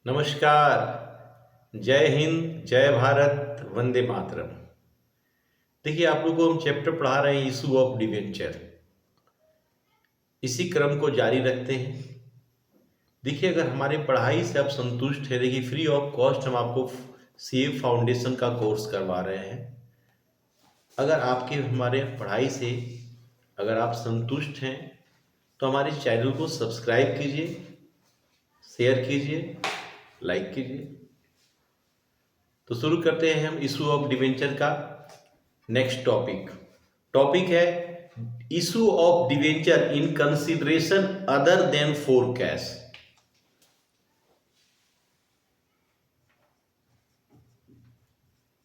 नमस्कार। जय हिंद, जय भारत, वंदे मातरम। देखिए, आप लोगों को हम चैप्टर पढ़ा रहे हैं इशू ऑफ डिवेंचर। इसी क्रम को जारी रखते हैं। देखिए, अगर हमारे पढ़ाई से आप संतुष्ट हैं, देखिए फ्री ऑफ कॉस्ट हम आपको सीए फाउंडेशन का कोर्स करवा रहे हैं। अगर आपके हमारे पढ़ाई से अगर आप संतुष्ट हैं तो हमारे चैनल को सब्सक्राइब कीजिए, शेयर कीजिए, लाइक कीजिए। तो शुरू करते हैं हम इशू ऑफ डिवेंचर का नेक्स्ट टॉपिक है issue of debenture in consideration other than for cash.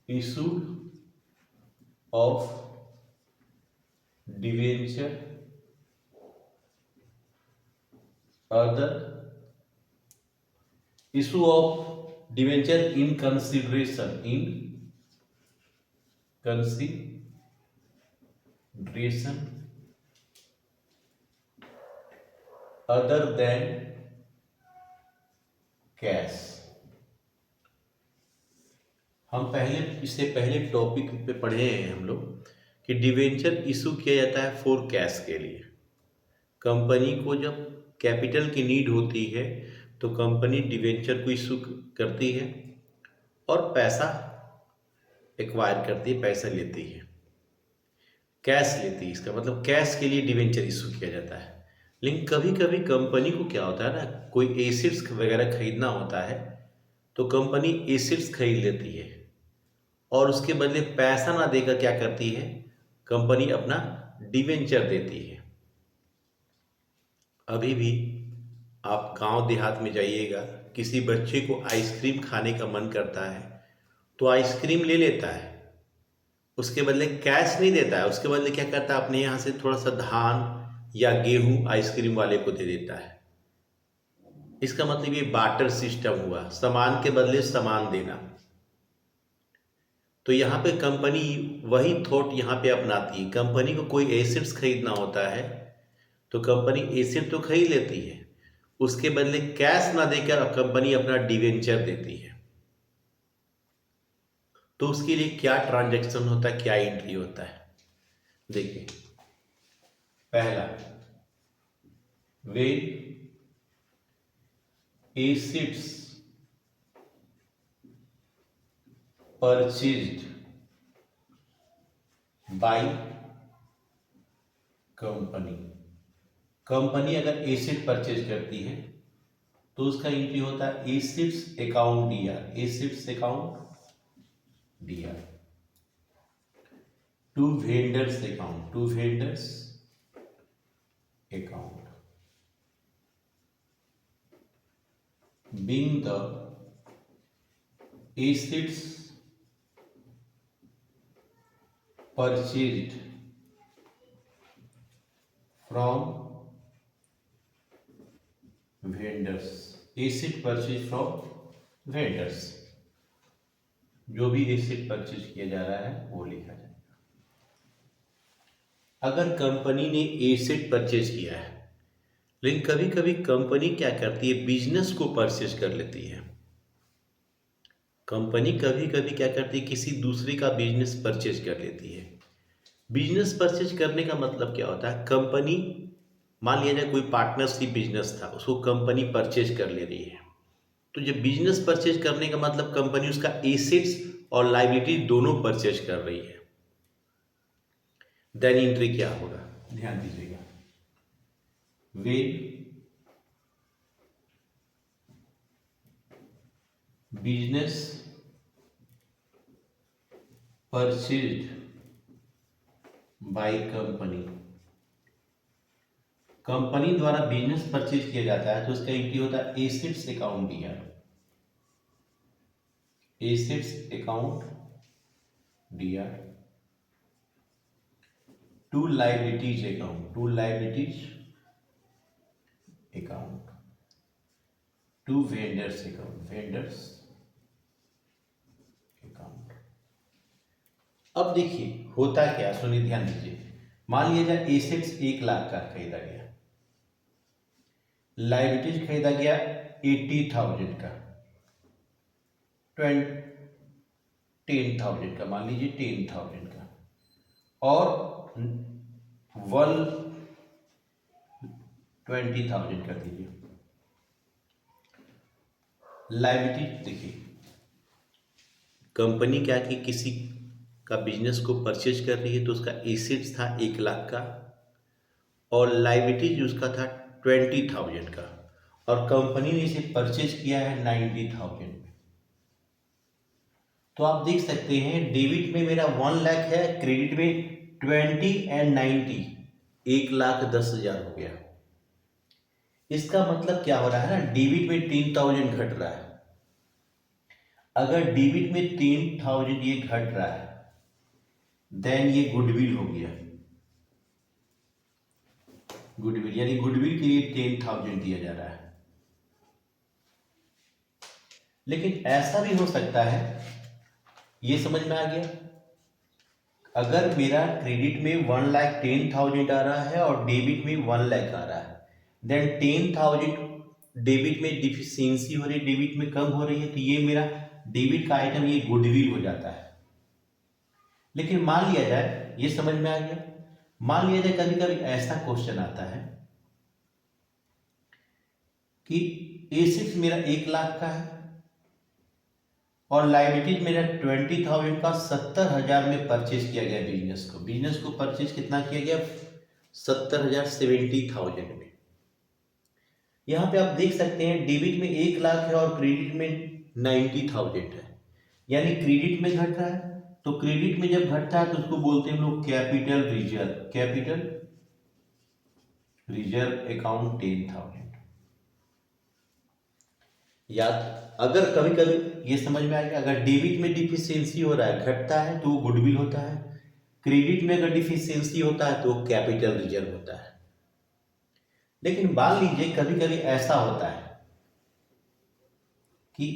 Issue of debenture other issue of debenture in consideration other than cash. हम इससे पहले टॉपिक पे पढ़े हैं हम लोग कि डिवेंचर इशू किया जाता है फॉर कैश के लिए। कंपनी को जब कैपिटल की नीड होती है तो कंपनी डिवेंचर को इशू करती है और पैसा एक्वायर करती है, पैसा लेती है, कैश लेती है। इसका मतलब कैश के लिए डिवेंचर इशू किया जाता है। लेकिन कभी कभी कंपनी को क्या होता है ना, कोई एसिड्स वगैरह खरीदना होता है तो कंपनी एसिड्स खरीद लेती है और उसके बदले पैसा ना देकर क्या करती है, कंपनी अपना डिवेंचर देती है। अभी भी आप गांव देहात में जाइएगा, किसी बच्चे को आइसक्रीम खाने का मन करता है तो आइसक्रीम ले लेता है, उसके बदले कैश नहीं देता है। उसके बदले क्या करता है, अपने यहाँ से थोड़ा सा धान या गेहूं आइसक्रीम वाले को दे देता है। इसका मतलब ये बार्टर सिस्टम हुआ, सामान के बदले सामान देना। तो यहाँ पे कंपनी वही थॉट यहाँ पे अपनाती है। कंपनी को कोई एसेट्स खरीदना होता है तो कंपनी एसेट तो खरीद लेती है, उसके बदले कैश ना देकर कंपनी अपना डिवेंचर देती है। तो उसके लिए क्या ट्रांजैक्शन होता है, क्या एंट्री होता है, देखिए। पहला, वे एसेट्स परचेज्ड बाय कंपनी अगर एसेट परचेज करती है तो उसका एंट्री होता है assets account DR to vendors account being the assets purchased from vendors। जो भी एसेट परचेज किया जा रहा है वो लिखा जाएगा। अगर कंपनी ने एसेट परचेज किया है, लेकिन कभी कभी कंपनी क्या करती है, बिजनेस को परचेज कर लेती है। कंपनी कभी कभी क्या करती है, किसी दूसरे का बिजनेस परचेज कर लेती है। बिजनेस परचेज करने का मतलब क्या होता है, कंपनी मान लिया जाए कोई पार्टनरशिप बिजनेस था, उसको कंपनी परचेज कर ले रही है। तो जब बिजनेस परचेज करने का मतलब कंपनी उसका एसेट्स और लायबिलिटी दोनों परचेज कर रही है। देन एंट्री क्या होगा, ध्यान दीजिएगा। वे बिजनेस परचेज्ड बाय कंपनी द्वारा बिजनेस परचेज किया जाता है तो उसका एंट्री होता है assets account DR to liabilities account to vendors account. अब देखिए होता क्या, सुनिए ध्यान दीजिए। मान लिया जाए एसेट्स 1 लाख का खरीदा गया, लायबिलिटीज खरीदा गया 80,000 का। 10,000 का, मान लीजिए 10,000 का, और 120,000 कर दीजिए। लायबिलिटी देखिए, कंपनी क्या कि किसी का बिजनेस को परचेज कर रही है तो उसका एसेट्स था 1 लाख का और लायबिलिटीज उसका था 20,000 का, और कंपनी ने इसे परचेज किया है 90,000 में। तो आप देख सकते हैं डेबिट में मेरा 1 लाख है, क्रेडिट में 20 एंड 90, 1,10,000 हो गया। इसका मतलब क्या हो रहा है ना, डेबिट में 10,000 घट रहा है। अगर डेबिट में 10,000 ये घट रहा है देन ये गुडविल हो गया। गुडविल यानी गुडविल के लिए 10,000 दिया जा रहा है। लेकिन ऐसा भी हो सकता है, ये समझ में आ गया, अगर मेरा क्रेडिट में 1,10,000 आ रहा है और डेबिट में 1 लाख आ रहा है, देन 10,000 डेबिट में डिफिशियंसी हो रही है, डेबिट में कम हो रही है, तो ये मेरा डेबिट का आइटम ये गुडविल हो जाता है। लेकिन मान लिया जाए, ये समझ में आ गया, मान लिया जाए कभी कभी ऐसा क्वेश्चन आता है कि एसेट्स मेरा 1 लाख का है और लायबिलिटीज मेरा 20,000 का 70,000 में परचेज किया गया बिजनेस को परचेज कितना किया गया, 70,000, 70,000 में। यहाँ पे आप देख सकते हैं डेबिट में 1 लाख है और क्रेडिट में 90,000 है, यानी क्रेडिट में घट रहा है। तो क्रेडिट में जब घटता है तो उसको बोलते हैं हम लोग capital reserve, capital reserve account 10,000। या अगर कभी कभी ये समझ में आ गया, अगर डेबिट में डिफिशियंसी हो रहा है, घटता है, तो वो गुडविल होता है। क्रेडिट में अगर डिफिशियंसी होता है तो वो कैपिटल रिजर्व होता है। लेकिन मान लीजिए कभी कभी ऐसा होता है कि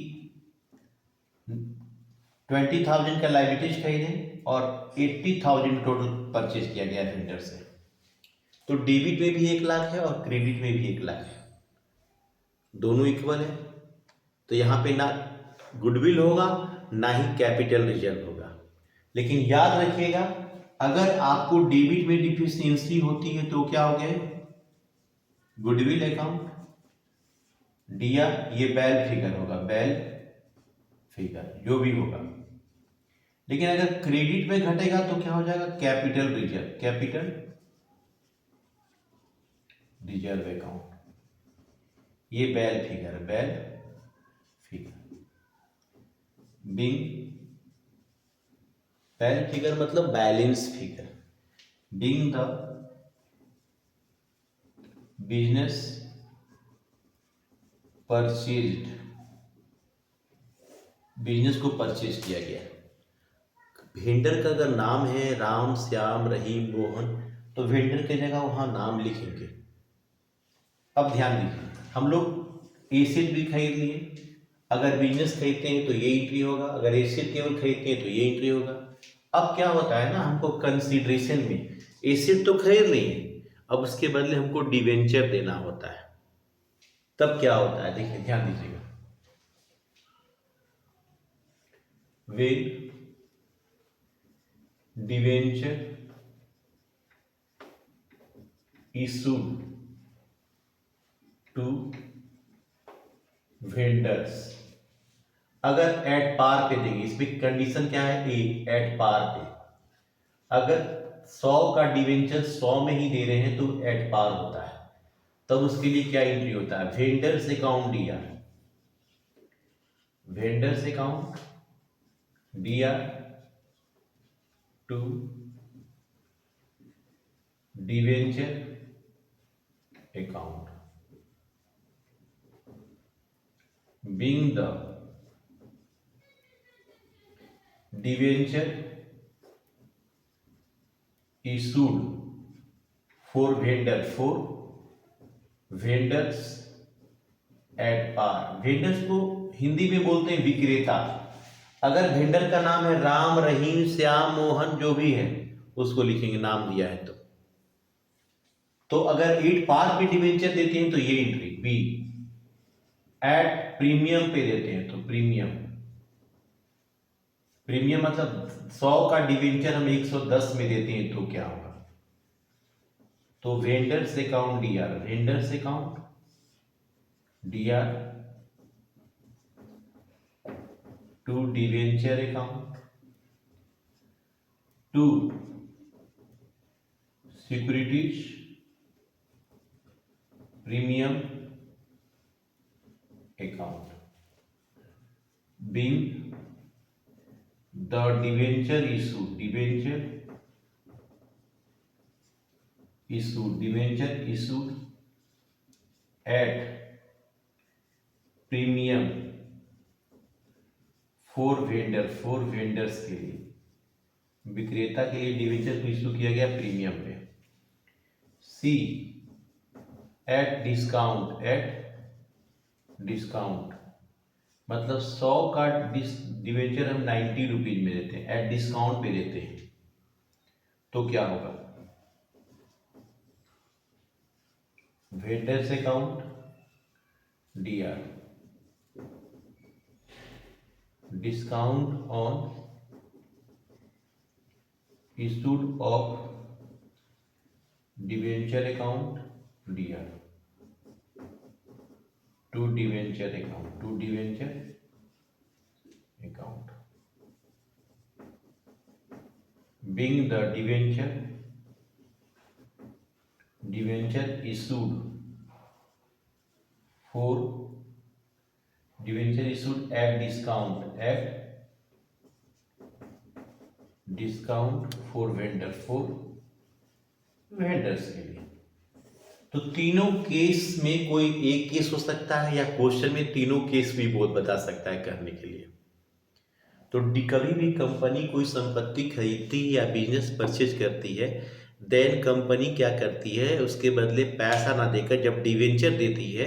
20,000 का लायबिलिटीज खरीदे और 80,000 टोटल परचेज किया गया वेंडर से, तो डेबिट में भी 1 लाख है और क्रेडिट में भी 1 लाख है, दोनों इक्वल है। तो यहाँ पे ना गुडविल होगा ना ही कैपिटल रिजर्व होगा। लेकिन याद रखिएगा, अगर आपको डेबिट में डिफिशियंसी होती है तो क्या हो गया, गुडविल अकाउंट, दिया ये बैल फिगर होगा, बैल फिगर जो भी होगा। लेकिन अगर क्रेडिट में घटेगा तो क्या हो जाएगा, capital reserve, capital reserve account, ये बैल फिगर, बैल फिगर, बिंग बैल फिगर मतलब balance figure, being the business purchased, business को परचेज किया गया। वेंडर का अगर नाम है राम, श्याम, रहीम, मोहन, तो वेंडर की जगह वहां नाम लिखेंगे। अब ध्यान दीजिए, हम लोग एसेट भी खरीद लिए, अगर बिजनेस खरीदते हैं तो ये एंट्री होगा, अगर एसेट केवल खरीदते हैं तो ये एंट्री होगा। अब क्या होता है ना, हमको कंसीडरेशन में एसेट तो खरीद लिए, अब उसके बदले हमको डिवेंचर देना होता है। तब क्या होता है, देखिए ध्यान दीजिएगा, when debenture issued to vendors, अगर एट पार पे देंगे, इसमें कंडीशन क्या है, ए एट पार पे, अगर 100 का डिवेंचर 100 में ही दे रहे हैं तो एट पार होता है। तब उसके लिए क्या एंट्री होता है, वेंडर्स अकाउंट दिया, वेंडर्स अकाउंट दिया to debenture account, being the debenture issued for vendors at par। Vendors को हिंदी में बोलते हैं विक्रेता। अगर वेंडर का नाम है राम, रहीम, श्याम, मोहन, जो भी है उसको लिखेंगे, नाम दिया है तो अगर एट पार पे डिवेंचर देते हैं तो ये एंट्री बी, एट प्रीमियम पे देते हैं तो प्रीमियम, प्रीमियम मतलब 100 का डिवेंचर हम 110 में देते हैं तो क्या होगा? तो vendors account DR, vendors account DR to debenture account to securities premium account being the debenture issued at premium for vendors के लिए, विक्रेता के लिए डिवेंचर को इशू किया गया प्रीमियम पे। सी एट डिस्काउंट मतलब 100 का डिवेंचर हम 90 रुपीज में देते हैं, एट डिस्काउंट पे देते हैं तो क्या होगा? Vendors account DR discount on issued of debenture account DR to debenture account being the debenture issued at discount for vendors के लिए। तो तीनों केस में कोई एक केस हो सकता है या क्वेश्चन में तीनों केस भी बहुत बता सकता है करने के लिए। तो कभी भी कंपनी कोई संपत्ति खरीदती है या बिजनेस परचेज करती है, देन कंपनी क्या करती है, उसके बदले पैसा ना देकर जब डिवेंचर देती है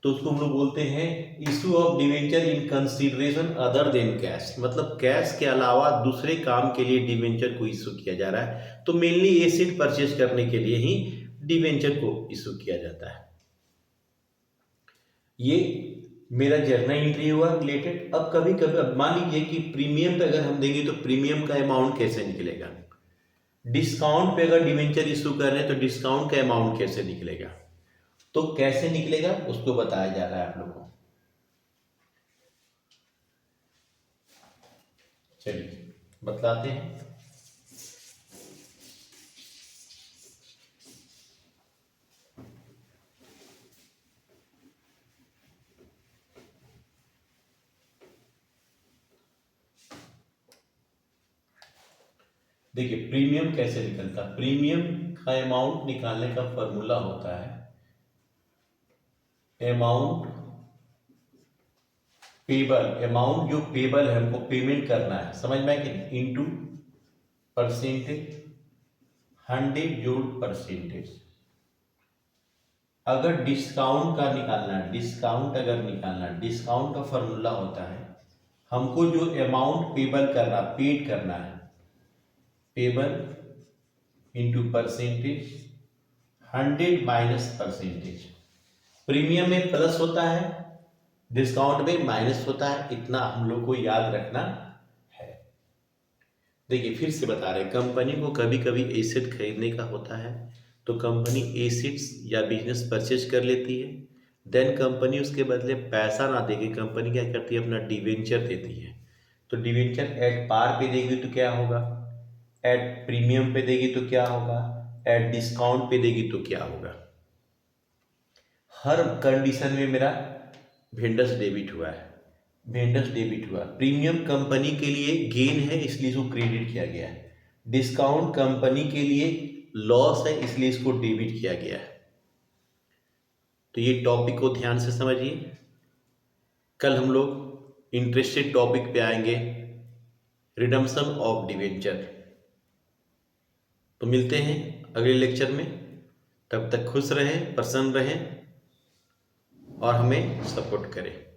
तो उसको हम लोग बोलते हैं issue of debenture in consideration other than cash, मतलब कैश के अलावा दूसरे काम के लिए डिवेंचर को इशू किया जा रहा है। तो मेनली एसेट परचेज करने के लिए ही डिवेंचर को इशू किया जाता है। ये मेरा जर्नल एंट्री हुआ रिलेटेड। अब कभी कभी अब मान लीजिए कि प्रीमियम पे अगर हम देंगे तो प्रीमियम का अमाउंट कैसे निकलेगा, डिस्काउंट पे अगर डिवेंचर इशू कर रहे हैं तो डिस्काउंट का अमाउंट कैसे निकलेगा, तो कैसे निकलेगा उसको बताया जा रहा है आप लोगों को। चलिए बतलाते हैं। देखिए प्रीमियम कैसे निकलता है। प्रीमियम का अमाउंट निकालने का फॉर्मूला होता है अमाउंट पेबल, अमाउंट जो पेबल है हमको पेमेंट करना है, समझ में आया कि इनटू परसेंटेज 100 जोड़ परसेंटेज। अगर डिस्काउंट का निकालना है, डिस्काउंट का फॉर्मूला होता है हमको जो अमाउंट पेबल करना, पेड करना है, payable into percentage 100 minus percentage. Premium में प्लस होता है, डिस्काउंट में माइनस होता है, इतना हम लोग को याद रखना है। देखिए फिर से बता रहे हैं, कंपनी को कभी कभी एसेट खरीदने का होता है तो कंपनी एसेट्स या बिजनेस परचेज कर लेती है, देन कंपनी उसके बदले पैसा ना देके कंपनी क्या करती है, अपना डिवेंचर देती है। तो डिवेंचर एट पार पे देगी तो क्या होगा, एट प्रीमियम पे देगी तो क्या होगा, एट डिस्काउंट पे देगी तो क्या होगा। हर कंडीशन में मेरा वेंडर्स डेबिट हुआ है, प्रीमियम कंपनी के लिए गेन है इसलिए इसको क्रेडिट किया गया है, डिस्काउंट कंपनी के लिए लॉस है इसलिए इसको डेबिट किया गया है। तो ये टॉपिक को ध्यान से समझिए। कल हम लोग इंटरेस्टेड टॉपिक पे आएंगे, रिडम्पशन ऑफ डिवेंचर। तो मिलते हैं अगले लेक्चर में, तब तक खुश रहें, प्रसन्न रहें और हमें सपोर्ट करें।